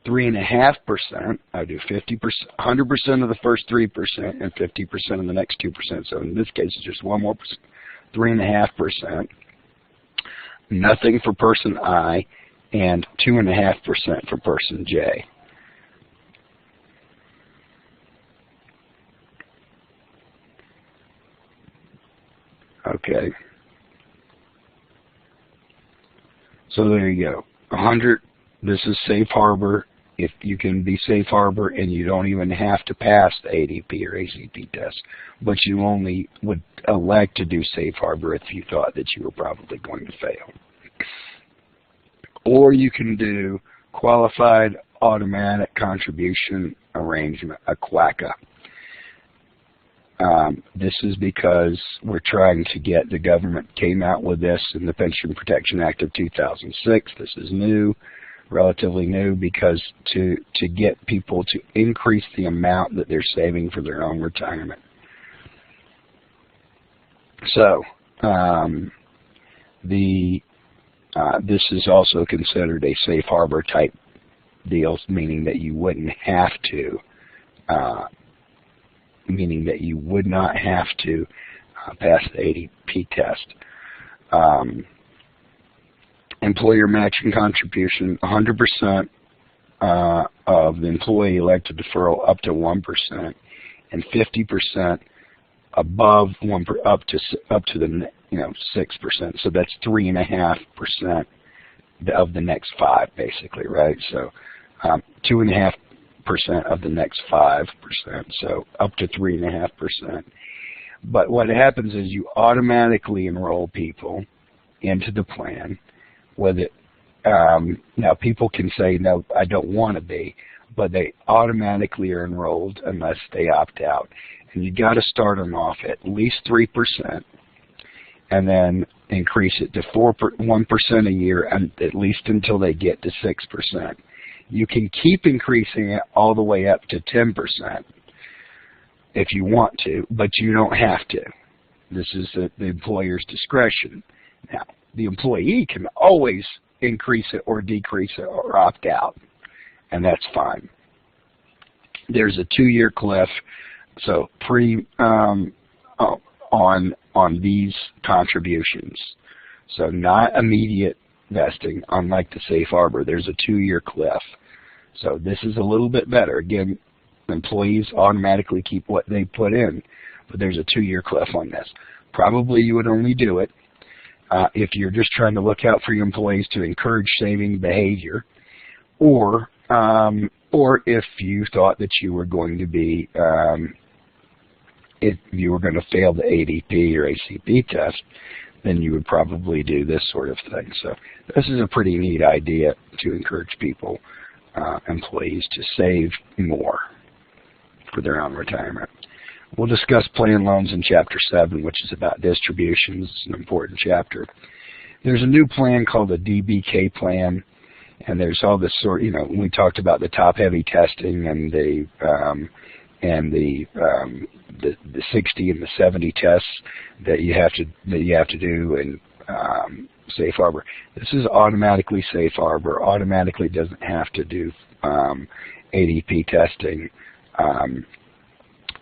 3.5%, I do 50%, 100% of the first 3% and 50% of the next 2%. So in this case, it's just one more percent, 3.5%, nothing for person I, and 2.5% for person J. Okay. So there you go. 100. This is safe harbor. If you can be safe harbor and you don't even have to pass the ADP or ACP test, but you only would elect to do safe harbor if you thought that you were probably going to fail. Or you can do qualified automatic contribution arrangement, a QACA. This is because we're trying to get, the government came out with this in the Pension Protection Act of 2006. This is new, relatively new, because to get people to increase the amount that they're saving for their own retirement. So this is also considered a safe harbor type deal, meaning that you wouldn't have to, meaning that you would not have to pass the ADP test. Employer matching contribution, 100% of the employee elected deferral up to 1%, and 50% above up to the 6%. So that's 3.5% of the next 5, basically, right? So 2.5% of the next 5%, so up to 3.5%. But what happens is you automatically enroll people into the plan. Now people can say, no, I don't want to be, but they automatically are enrolled unless they opt out. And you got to start them off at least 3%, and then increase it to 1% a year, and at least until they get to 6%. You can keep increasing it all the way up to 10% if you want to, but you don't have to. This is the employer's discretion. Now, the employee can always increase it or decrease it or opt out, and that's fine. There's a 2-year cliff, so on these contributions. So not immediate vesting, unlike the safe harbor. There's a 2-year cliff. So this is a little bit better. Again, employees automatically keep what they put in, but there's a 2-year cliff on this. Probably you would only do it if you're just trying to look out for your employees to encourage saving behavior, or if you thought that you were going to be, if you were going to fail the ADP or ACP test, then you would probably do this sort of thing. So this is a pretty neat idea to encourage people, employees, to save more for their own retirement. We'll discuss plan loans in Chapter 7, which is about distributions. It's an important chapter. There's a new plan called the DBK plan, and there's all this sort, we talked about the top-heavy testing and the 60 and the 70 tests that you have to do in safe harbor. This is automatically safe harbor. Automatically doesn't have to do ADP testing.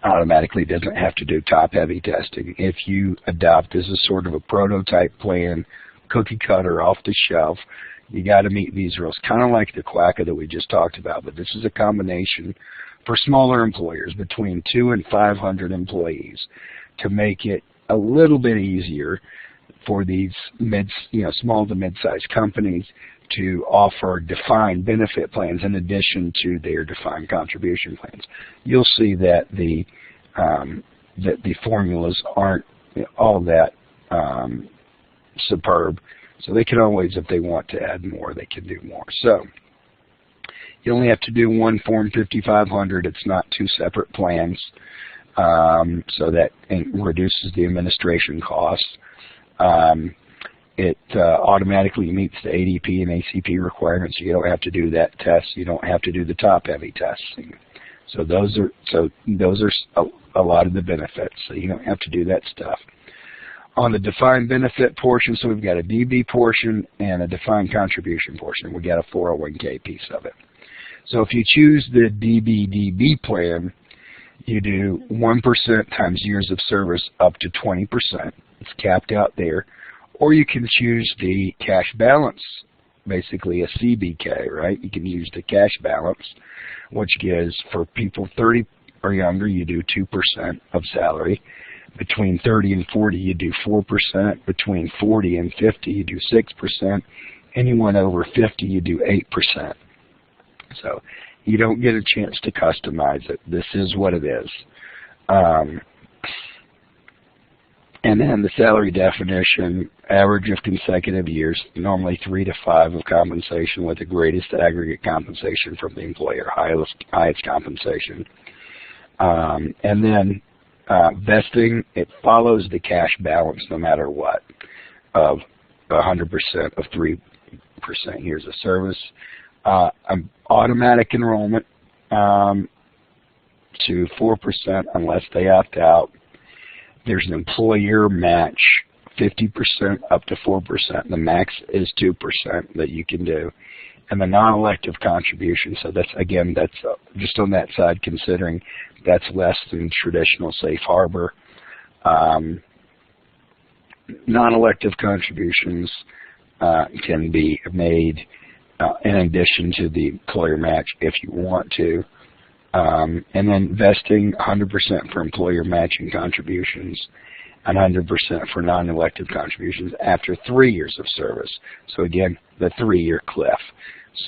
Automatically doesn't have to do top-heavy testing. If you adopt this as sort of a prototype plan, cookie cutter, off the shelf, you got to meet these rules, kind of like the QACA that we just talked about. But this is a combination for smaller employers, between 200 and 500 employees, to make it a little bit easier for these small to mid-sized companies to offer defined benefit plans in addition to their defined contribution plans. You'll see that the formulas aren't all that superb, so they can always, if they want to add more, they can do more. So You only have to do one Form 5500. It's not two separate plans, so that reduces the administration costs. It automatically meets the ADP and ACP requirements. You don't have to do that test. You don't have to do the top-heavy testing. So those are a lot of the benefits. So you don't have to do that stuff. On the defined benefit portion, so we've got a DB portion and a defined contribution portion. We've got a 401k piece of it. So if you choose the DB plan, you do 1% times years of service up to 20%. It's capped out there. Or you can choose the cash balance, basically a CBK, right? You can use the cash balance, which gives, for people 30 or younger, you do 2% of salary. Between 30 and 40, you do 4%. Between 40 and 50, you do 6%. Anyone over 50, you do 8%. So you don't get a chance to customize it. This is what it is. And then the salary definition, average of consecutive years, normally 3 to 5 of compensation with the greatest aggregate compensation from the employer, highest compensation. And then vesting, it follows the cash balance no matter what, of 100% of 3% years of service. Automatic enrollment to 4% unless they opt out. There's an employer match, 50% up to 4%. The max is 2% that you can do. And the non-elective contribution, so that's, again, that's just on that side, considering that's less than traditional safe harbor. Non-elective contributions can be made in addition to the employer match if you want to. And then vesting, 100% for employer matching contributions and 100% for non-elective contributions after 3 years of service. So again, the 3-year cliff.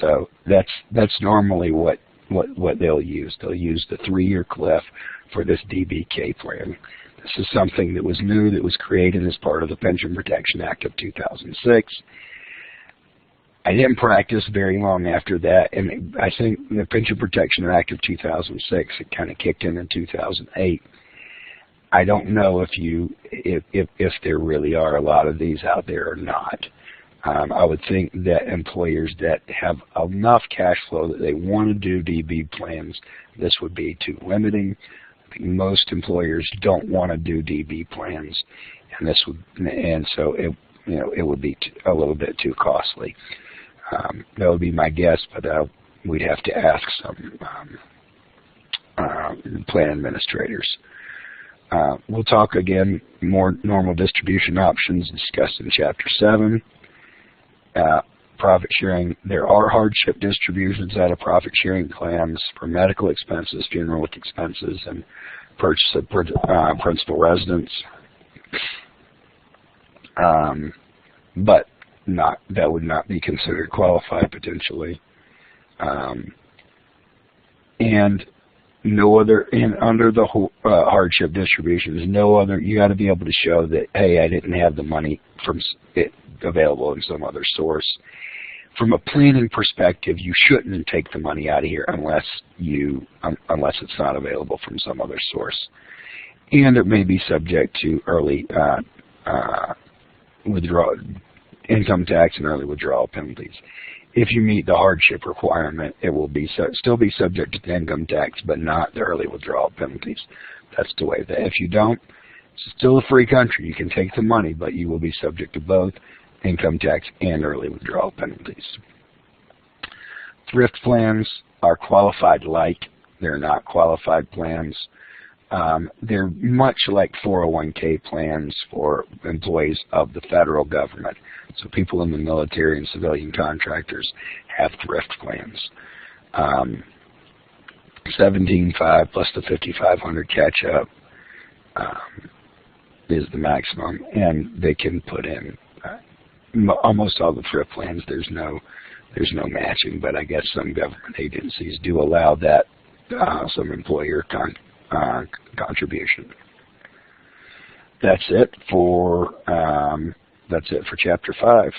So that's normally what they'll use. They'll use the 3-year cliff for this DBK plan. This is something that was new, that was created as part of the Pension Protection Act of 2006. I didn't practice very long after that, and I think the Pension Protection Act of 2006, it kind of kicked in 2008. I don't know if there really are a lot of these out there or not. I would think that employers that have enough cash flow that they want to do DB plans, this would be too limiting. I think most employers don't want to do DB plans, and so it would be a little bit too costly. That would be my guess, but we'd have to ask some plan administrators. We'll talk again more normal distribution options discussed in Chapter 7. Profit sharing. There are hardship distributions out of profit sharing plans for medical expenses, funeral expenses, and purchase of principal residence. But that would not be considered qualified potentially. And no other, and under the hardship distributions, no other, you got to be able to show that, hey, I didn't have the money from it available in some other source. From a planning perspective, you shouldn't take the money out of here unless it's not available from some other source. And it may be subject to early withdrawal, income tax and early withdrawal penalties. If you meet the hardship requirement, it will be still be subject to the income tax, but not the early withdrawal penalties. That's the way that if you don't, it's still a free country. You can take the money, but you will be subject to both income tax and early withdrawal penalties. Thrift plans are qualified like. They're not qualified plans. They're much like 401k plans for employees of the federal government. So people in the military and civilian contractors have thrift plans. 17.5 plus the 5,500 catch-up is the maximum, and they can put in almost all the thrift plans. There's no matching, but I guess some government agencies do allow that, some employer contribution. That's it for Chapter 5.